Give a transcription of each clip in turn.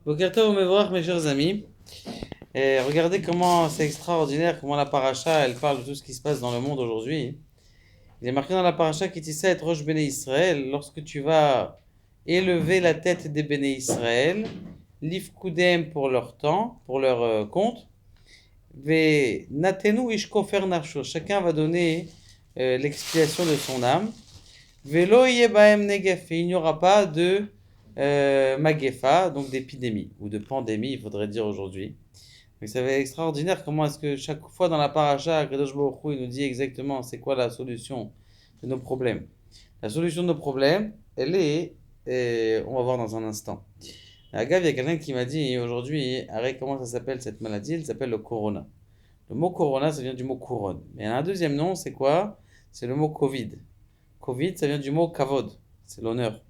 Boker Tov Mevorach, mes chers amis. Et regardez comment c'est extraordinaire, comment la paracha, elle parle de tout ce qui se passe dans le monde aujourd'hui. Il est marqué dans la paracha qui dit ça, être Rosh Béné Israël, lorsque tu vas élever la tête des Béné Israël, l'ifkoudem pour leur temps, pour leur compte, ve natenu ishkofer nafsho, chacun va donner l'expiation de son âme. Velo baem negef, et il n'y aura pas de magefa, donc d'épidémie, ou de pandémie, il faudrait dire aujourd'hui. Donc ça va être extraordinaire comment est-ce que chaque fois dans la paracha, Kadosh Baruch Hu, il nous dit exactement c'est quoi la solution de nos problèmes. La solution de nos problèmes, elle est, on va voir dans un instant. Agav, il y a quelqu'un qui m'a dit aujourd'hui, arrête, comment ça s'appelle cette maladie? Elle s'appelle le corona. Le mot corona, ça vient du mot couronne. Mais il y a un deuxième nom, c'est quoi? C'est le mot Covid. Covid, ça vient du mot kavod, c'est l'honneur.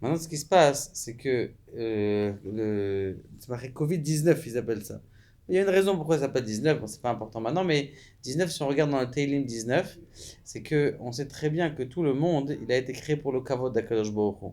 Maintenant, ce qui se passe, c'est que c'est marqué Covid-19, ils appellent ça. Il y a une raison pourquoi ça s'appelle 19, bon, c'est pas important maintenant, mais 19, si on regarde dans le Teilim 19, c'est que on sait très bien que tout le monde, il a été créé pour le kavod d'Akadosh Baruch Hu,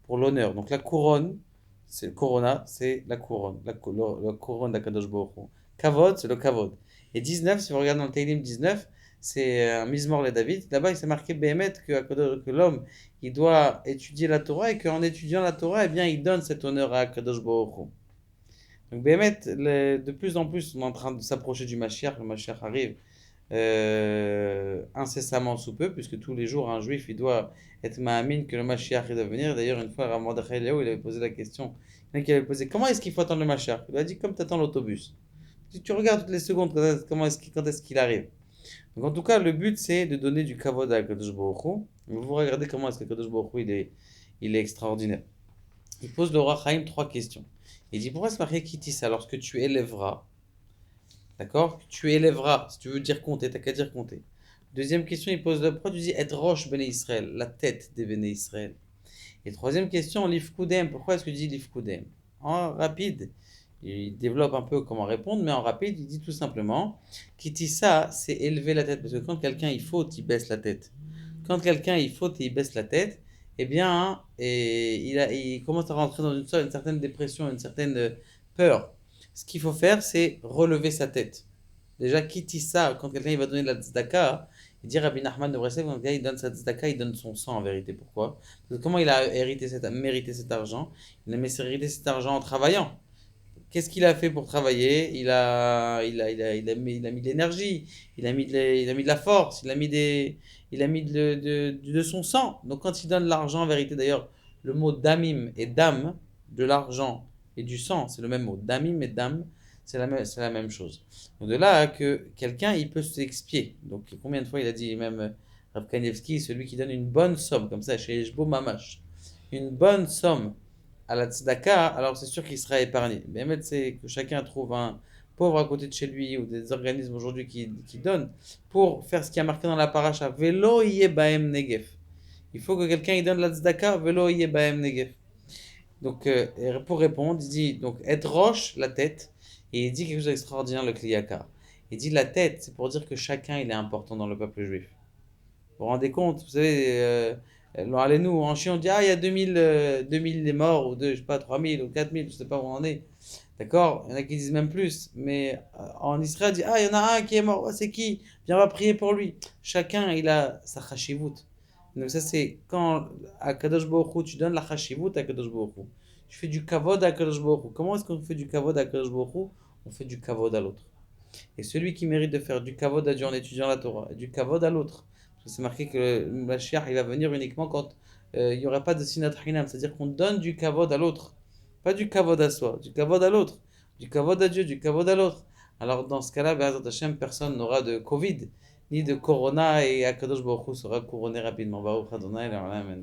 pour l'honneur. Donc la couronne, c'est le corona, c'est la couronne, la couronne d'Akadosh Baruch Hu. Kavod, c'est le kavod. Et 19, si on regarde dans le Teilim 19, c'est un Mizmor le David. Là-bas, il s'est marqué Béhémet que l'homme, il doit étudier la Torah et qu'en étudiant la Torah, eh bien, il donne cet honneur à Kadosh Baruch Hu. Donc, Béhémet, de plus en plus, on est en train de s'approcher du Mashiach. Le Mashiach arrive incessamment sous peu, puisque tous les jours, un juif, il doit être ma'amin que le Mashiach doit venir. D'ailleurs, une fois, Rav Mordechai Eliyahu, il avait posé la question. Il y en a qui avait posé comment est-ce qu'il faut attendre le Mashiach? Il a dit comme tu attends l'autobus. Si tu regardes toutes les secondes, quand est-ce qu'il arrive? Donc en tout cas, le but c'est de donner du kavod à Kadosh Baruch Hu. Vous regardez comment est-ce que Kadosh Baruch Hu, il est extraordinaire. Il pose le roi Chaim trois questions. Il dit pourquoi c'est marqué Kitissa lorsque tu élèveras, d'accord? Tu élèveras, si tu veux dire compter, t'as qu'à dire compter. Deuxième question, il pose pourquoi tu dis être roche béné Israël, la tête des béné Israël. Et troisième question, l'ifkoudem, pourquoi est-ce que tu dis l'ifkoudem? En rapide, il développe un peu comment répondre, mais en rapide, il dit tout simplement Kitissa, c'est élever la tête. Parce que quand quelqu'un il faute, il baisse la tête. Quand quelqu'un il faute et il baisse la tête, eh bien, il commence à rentrer dans une certaine dépression, une certaine peur. Ce qu'il faut faire, c'est relever sa tête. Déjà, Kitissa, quand quelqu'un il va donner de la tzedaka, il dit Rabbi Nachman de Breslev, quand quelqu'un il donne sa tzedaka, il donne son sang en vérité. Pourquoi? Parce que comment il a mérité cet argent? Il a mérité cet argent en travaillant. Qu'est-ce qu'il a fait pour travailler? Il a mis de l'énergie, il a mis de la force, il a mis de son sang. Donc quand il donne l'argent, en vérité, d'ailleurs, le mot damim et dam, de l'argent et du sang, c'est le même mot. Damim et dam, c'est la même chose. Donc de là que quelqu'un, il peut s'expier. Donc combien de fois il a dit même Rav Kanievski, celui qui donne une bonne somme, comme ça, chez Eshbo Mamash, une bonne somme à la tzedaka, alors c'est sûr qu'il sera épargné. Mais Mehmet, c'est que chacun trouve un pauvre à côté de chez lui ou des organismes aujourd'hui qui donnent pour faire ce qui a marqué dans la paracha. Velo yé baem negef. Il faut que quelqu'un il donne la tzedaka, velo yé baem negef. Donc, pour répondre, il dit donc être roche, la tête, et il dit quelque chose d'extraordinaire, le kliyaka. Il dit la tête, c'est pour dire que chacun il est important dans le peuple juif. Vous vous rendez compte, vous savez, allez-nous, en Chine, on dit, ah, il y a 2000 morts, ou je sais pas, 3000 ou 4000, je sais pas où on en est. D'accord? Il y en a qui disent même plus. Mais en Israël, on dit, ah, il y en a un qui est mort, oh, c'est qui? Viens, on va prier pour lui. Chacun, il a sa chashivut. Donc ça, c'est quand à Kadosh Baruch Hu, tu donnes la chashivut à Kadosh Baruch Hu. Tu fais du kavod à Kadosh Baruch Hu. Comment est-ce qu'on fait du kavod à Kadosh Baruch Hu? On fait du kavod à l'autre. Et celui qui mérite de faire du kavod à Dieu en étudiant la Torah, et du kavod à l'autre. Parce que c'est marqué que le Mashiach, il va venir uniquement quand il n'y aurait pas de sinat hinam, c'est-à-dire qu'on donne du kavod à l'autre. Pas du kavod à soi, du kavod à l'autre. Du kavod à Dieu, du kavod à l'autre. Alors dans ce cas-là, Be'ezrat Hashem, personne n'aura de Covid, ni de Corona, et Akadosh Baruch Hu sera couronné rapidement. Baruch Adonai, Amen.